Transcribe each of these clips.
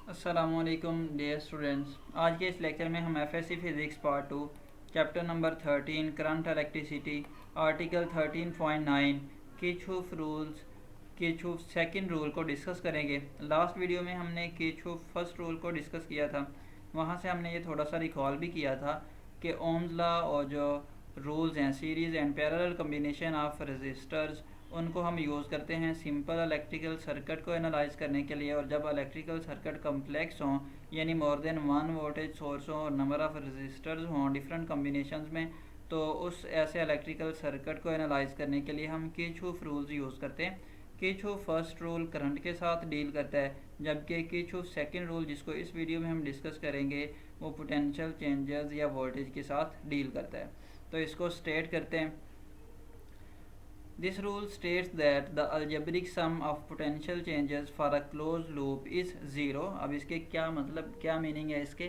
अस्सलामुअलैकुम dear students. आज के इस लेक्चर में हम FSc physics part 2 chapter number 13 current electricity article 13.9 Kirchhoff rules Kirchhoff second rule को डिस्कस करेंगे। लास्ट वीडियो में हमने किरचॉफ फर्स्ट रूल को डिस्कस किया था। वहाँ से हमने ये थोड़ा सा रिकॉल भी किया था कि ओम्स लॉ और जो रूल्स हैं series and parallel combination of resistors उनको हम यूज़ करते हैं सिंपल इलेक्ट्रिकल सर्किट को एनालाइज करने के लिए। और जब इलेक्ट्रिकल सर्किट कम्प्लेक्स हों यानी more than one voltage source हो और नंबर ऑफ़ रजिस्टर्स हों डिफरेंट कम्बिनेशंस में, तो उस ऐसे इलेक्ट्रिकल सर्किट को एनालाइज करने के लिए हम किरचॉफ रूल्स यूज़ करते हैं। किरचॉफ फर्स्ट रूल करंट के साथ डील करता है, जबकि किरचॉफ सेकंड रूल जिसको इस वीडियो में हम डिस्कस करेंगे वो पोटेंशियल चेंजेस या वोल्टेज के साथ डील करता है। तो इसको स्टेट करते हैं। This rule states that the algebraic sum of potential changes for a closed loop is zero। अब इसके क्या मतलब क्या मीनिंग है इसके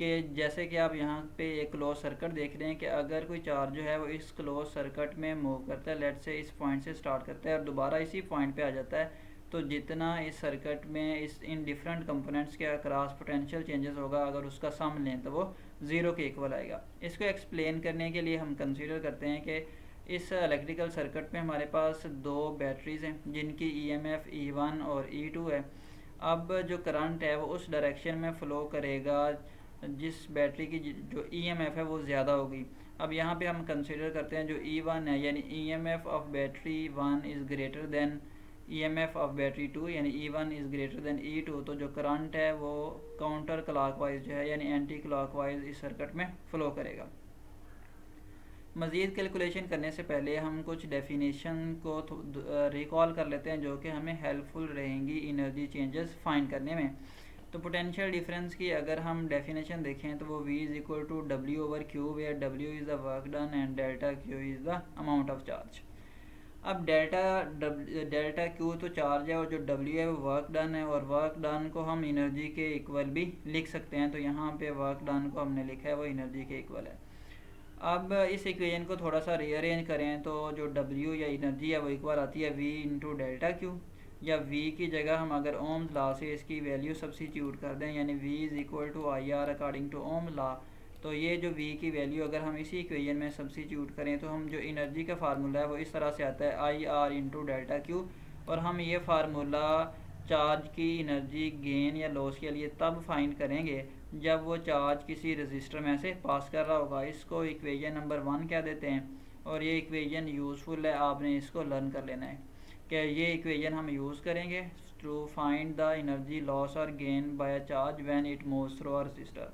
कि जैसे कि आप यहाँ पे एक क्लोज सर्किट देख रहे हैं कि अगर कोई चार्ज जो है वो इस क्लोज सर्किट में मूव करता है, लेट से इस पॉइंट से स्टार्ट करता है और दोबारा इसी पॉइंट पे आ जाता है, तो जितना इस सर्किट में इस इन डिफरेंट कंपोनेंट्स के अक्रॉस पोटेंशियल चेंजेस होगा अगर उसका सम लें तो वो ज़ीरो के इक्वल आएगा। इसको एक्सप्लेन करने के लिए हम कंसिडर करते हैं कि इस इलेक्ट्रिकल सर्किट में हमारे पास दो बैटरीज़ हैं जिनकी ईएमएफ E1 और E2 है। अब जो करंट है वो उस डायरेक्शन में फ़्लो करेगा जिस बैटरी की जो ईएमएफ है वो ज़्यादा होगी। अब यहाँ पे हम कंसिडर करते हैं जो E1 है यानी EMF of battery 1 is greater than EMF of battery 2 यानी E1 is greater than E2। तो जो करंट है वो काउंटर क्लॉकवाइज जो है यानी एंटी क्लॉकवाइज इस सर्किट में फ़्लो करेगा। मज़ीद कैलकुलेशन करने से पहले हम कुछ डेफिनेशन को रिकॉल कर लेते हैं जो कि हमें हेल्पफुल रहेंगी एनर्जी चेंजेस फाइंड करने में। तो पोटेंशियल डिफरेंस की अगर हम डेफिनेशन देखें तो वो V is equal to W over Q, where W is the work done and delta Q is the amount of charge. अब डेल्टा Q तो चार्ज है और जो W है वो वर्क डन है, और वर्क डन को हम एनर्जी के इक्वल भी लिख सकते हैं। तो यहाँ पे वर्क डन को हमने लिखा है वो एनर्जी के इक्वल है। अब इस इक्वेशन को थोड़ा सा रीअरेंज करें तो जो W या एनर्जी है वो इक्वल आती है V इंटू डेल्टा Q, या V की जगह हम अगर ओम्स लॉ से इसकी वैल्यू सब्सिट्यूट कर दें यानी V is equal to IR according to Ohm law, तो ये जो V की वैल्यू अगर हम इसी इक्वेशन में सब्सिट्यूट करें तो हम जो एनर्जी का फार्मूला है वो इस तरह से आता है IR इंटू डेल्टा Q। और हम ये फार्मूला चार्ज की एनर्जी गेन या लॉस के लिए तब फाइंड करेंगे जब वो चार्ज किसी रजिस्टर में से पास कर रहा होगा। इसको इक्वेशन नंबर 1 कह देते हैं और ये इक्वेशन यूज़फुल है, आपने इसको लर्न कर लेना है कि ये इक्वेशन हम यूज़ करेंगे to find the energy loss और gain by charge when it moves through a resistor.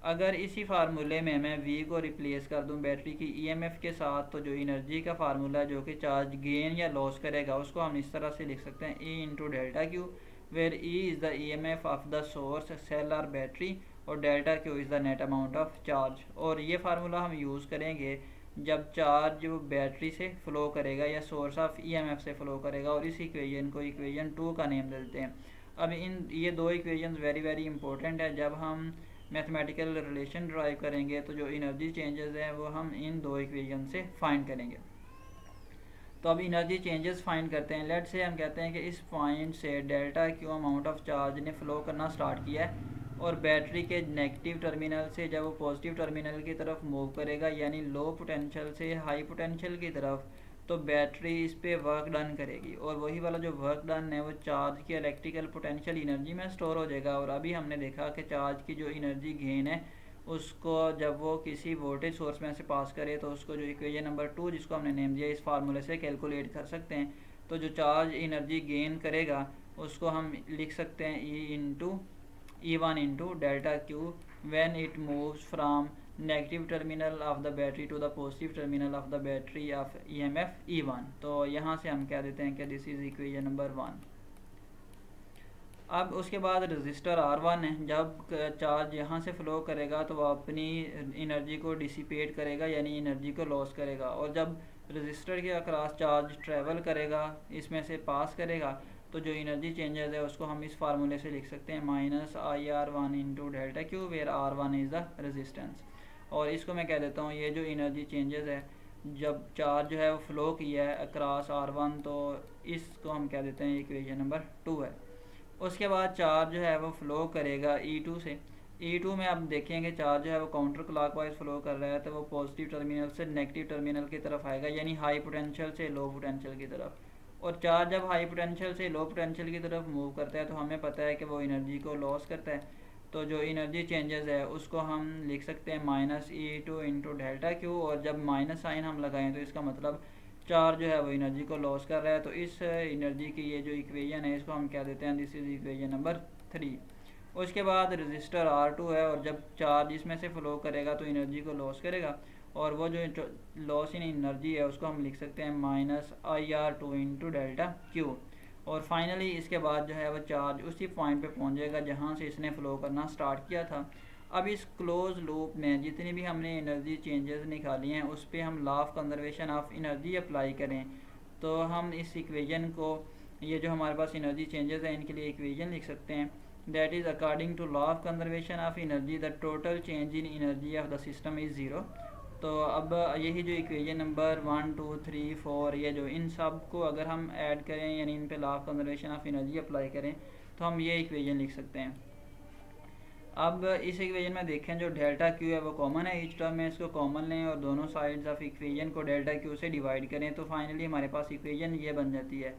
अगर इसी फार्मूले में मैं V को रिप्लेस कर दूं बैटरी की EMF के साथ, तो जो एनर्जी का फार्मूला जो कि चार्ज गेन या लॉस करेगा उसको हम इस तरह से लिख सकते हैं E into delta Q, where E is the EMF of the source cell और बैटरी और delta Q is the net amount of charge. और ये फार्मूला हम यूज़ करेंगे जब चार्ज वो बैटरी से फ़्लो करेगा या सोर्स ऑफ EMF से फ़्लो करेगा, और इस इक्वेशन को इक्वेशन 2 का नेम देते हैं। अब ये दो इक्वेशन वेरी इंपॉर्टेंट है। जब हम मैथमेटिकल रिलेशन ड्राइव करेंगे तो जो एनर्जी चेंजेस है वो हम इन दो इक्वेशन से फाइंड करेंगे। तो अब एनर्जी चेंजेस फाइंड करते हैं। लेट से हम कहते हैं कि इस पॉइंट से delta Q amount of charge ने फ़्लो करना स्टार्ट किया है और बैटरी के नेगेटिव टर्मिनल से जब वो पॉजिटिव टर्मिनल की तरफ मूव करेगा यानी लो पोटेंशियल से हाई पोटेंशियल की तरफ, तो बैटरी इस पे वर्क डन करेगी और वही वाला जो वर्क डन है वो चार्ज की इलेक्ट्रिकल पोटेंशियल एनर्जी में स्टोर हो जाएगा। और अभी हमने देखा कि चार्ज की जो एनर्जी गेन है उसको जब वो किसी वोल्टेज सोर्स में से पास करे तो उसको जो इक्वेशन नंबर 2 जिसको हमने नेम दिया इस फार्मूले से कैलकुलेट कर सकते हैं। तो जो चार्ज एनर्जी गेन करेगा उसको हम लिख सकते हैं E1 into delta Q when it moves from negative terminal of the battery to the positive terminal of the battery of EMF E1। तो यहाँ से हम कह देते हैं कि दिस इज़ इक्वेशन नंबर 1। अब उसके बाद रजिस्टर R1 है, जब चार्ज यहाँ से फ़्लो करेगा तो वह अपनी एनर्जी को डिसिपेट करेगा यानी एनर्जी को लॉस करेगा, और जब रजिस्टर के अक्रॉस चार्ज ट्रैवल करेगा इसमें से पास करेगा तो जो एनर्जी चेंजेस है उसको हम इस फार्मूले से लिख सकते हैं -IR1 into delta Q, where R1 is the resistance. और इसको मैं कह देता हूँ ये जो एनर्जी चेंजेस है जब चार्ज जो है वो फ़्लो किया है अक्रॉस R1, तो इसको हम कह देते हैं इक्वेशन नंबर 2 है। उसके बाद चार्ज जो है वो फ्लो करेगा E2 से। E2 में आप देखेंगे चार्ज जो है वो काउंटर क्लॉकवाइज फ्लो कर रहा है, तो वो पॉजिटिव टर्मिनल से नेगेटिव टर्मिनल की तरफ आएगा, यानी हाई पोटेंशियल से लो पोटेंशियल की तरफ। और चार्ज जब हाई पोटेंशियल से लो पोटेंशियल की तरफ मूव करता है तो हमें पता है कि वो एनर्जी को लॉस करता है। तो जो एनर्जी चेंजेस है उसको हम लिख सकते हैं -E2 इंटू डेल्टा क्यू, और जब माइनस साइन हम लगाएं तो इसका मतलब चार्ज जो है वो एनर्जी को लॉस कर रहा है। तो इस एनर्जी की ये जो इक्वेशन है इसको हम क्या देते हैं, दिस इज इक्वेशन नंबर 3। उसके बाद रजिस्टर R2 है, और जब चार्ज इसमें से फ्लो करेगा तो एनर्जी को लॉस करेगा, और वो जो लॉस इन एनर्जी है उसको हम लिख सकते हैं -IR2 इंटू डेल्टा क्यू। और फाइनली इसके बाद जो है वो चार्ज उसी पॉइंट पे पहुंच जाएगा जहाँ से इसने फ़्लो करना स्टार्ट किया था। अब इस क्लोज लूप में जितनी भी हमने एनर्जी चेंजेस निकाली हैं उस पर हम law of conservation of energy apply करें, तो हम इस इक्वेशन को, ये जो हमारे पास एनर्जी चेंजेस हैं इनके लिए इक्वेशन लिख सकते हैं। That is according to law of conservation of energy the total change in energy of the system is zero. तो अब यही जो इक्वेशन नंबर 1 2 3 4 ये जो इन सब को अगर हम ऐड करें यानी इन पे law of conservation of energy apply करें तो हम ये इक्वेशन लिख सकते हैं। अब इस इक्वेशन में देखें जो डेल्टा क्यू है वो कॉमन है ईच टर्म में, इसको कॉमन लें और दोनों साइड्स ऑफ इक्वेशन को डेल्टा क्यू से डिवाइड करें, तो फाइनली हमारे पास इक्वेशन ये बन जाती है।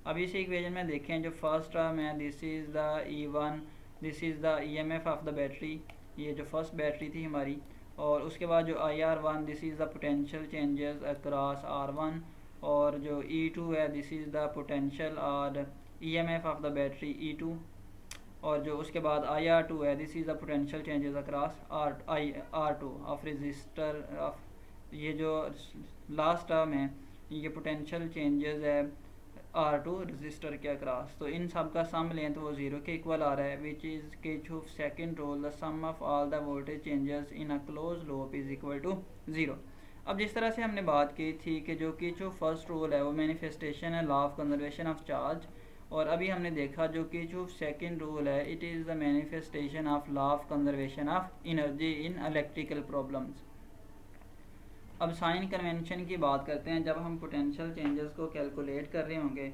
अब इस इक्वेशन में देखें जो फर्स्ट टर्म है this is the E1, this is the EMF of the battery, ये जो फर्स्ट बैटरी थी हमारी, और उसके बाद जो IR1 this is the potential changes across R1, और जो E2 है दिस इज़ द पोटेंशियल और EMF of the battery E2, और जो उसके बाद IR2 है this is the potential changes across R2 of register of, ये जो लास्ट टर्म है ये पोटेंशियल चेंजेस है R2 रजिस्टर के अक्रॉस। तो इन सब का सम लें तो वो ज़ीरो के इक्वल आ रहा है, which is Kirchhoff second rule the sum of all the voltage changes in a close loop is equal to zero. अब जिस तरह से हमने बात की थी कि जो किरचॉफ फर्स्ट रूल है वो मैनिफेस्टेशन है law of conservation of charge, और अभी हमने देखा जो किरचॉफ सेकंड रूल है it is the manifestation of law of conservation of energy in electrical problems. अब साइन कन्वेंशन की बात करते हैं। जब हम पोटेंशियल चेंजेस को कैलकुलेट कर रहे होंगे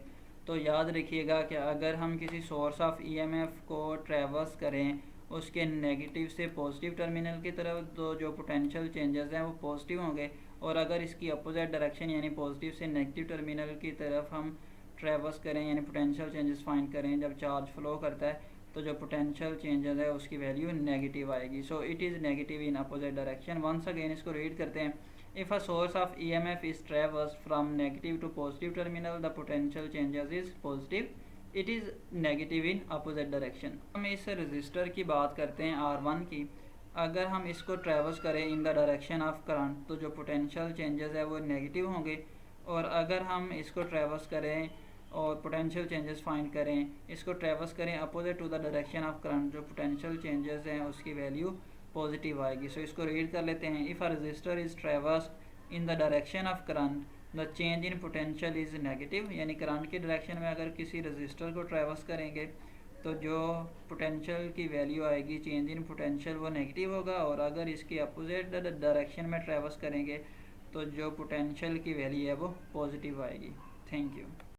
तो याद रखिएगा कि अगर हम किसी सोर्स ऑफ EMF को ट्रेवर्स करें उसके नेगेटिव से पॉजिटिव टर्मिनल की तरफ तो जो पोटेंशियल चेंजेस हैं वो पॉजिटिव होंगे, और अगर इसकी अपोजिट डायरेक्शन यानी पॉजिटिव से नेगेटिव टर्मिनल की तरफ हम ट्रेवर्स करें यानी पोटेंशियल चेंजेस फाइंड करें जब चार्ज फ्लो करता है तो जो पोटेंशियल चेंजेस है उसकी वैल्यू नेगेटिव आएगी। So it is negative in opposite direction. Once again इसको रीड करते हैं। If a source of EMF is traversed from negative to positive terminal, the potential changes is positive. It is negative in opposite direction. हम इस register की बात करते हैं R1 की। अगर हम इसको ट्रेवर्स करें in the direction of current तो जो पोटेंशियल चेंजेस है वो नेगेटिव होंगे, और अगर हम इसको ट्रेवर्स करें और पोटेंशियल चेंजेस फाइंड करें, इसको ट्रेवर्स करें opposite to the direction of current, जो पोटेंशियल चेंजेस हैं उसकी वैल्यू पॉजिटिव आएगी। सो इसको रीड कर लेते हैं। If a resistor is traversed in the direction of current the change in potential is negative, यानी करंट की डायरेक्शन में अगर किसी रजिस्टर को ट्रेवर्स करेंगे तो जो पोटेंशियल की वैल्यू आएगी चेंज इन पोटेंशियल वो नेगेटिव होगा, और अगर इसकी अपोजिट डायरेक्शन में ट्रेवर्स करेंगे तो जो पोटेंशियल की वैल्यू है वो पॉजिटिव आएगी। Thank you.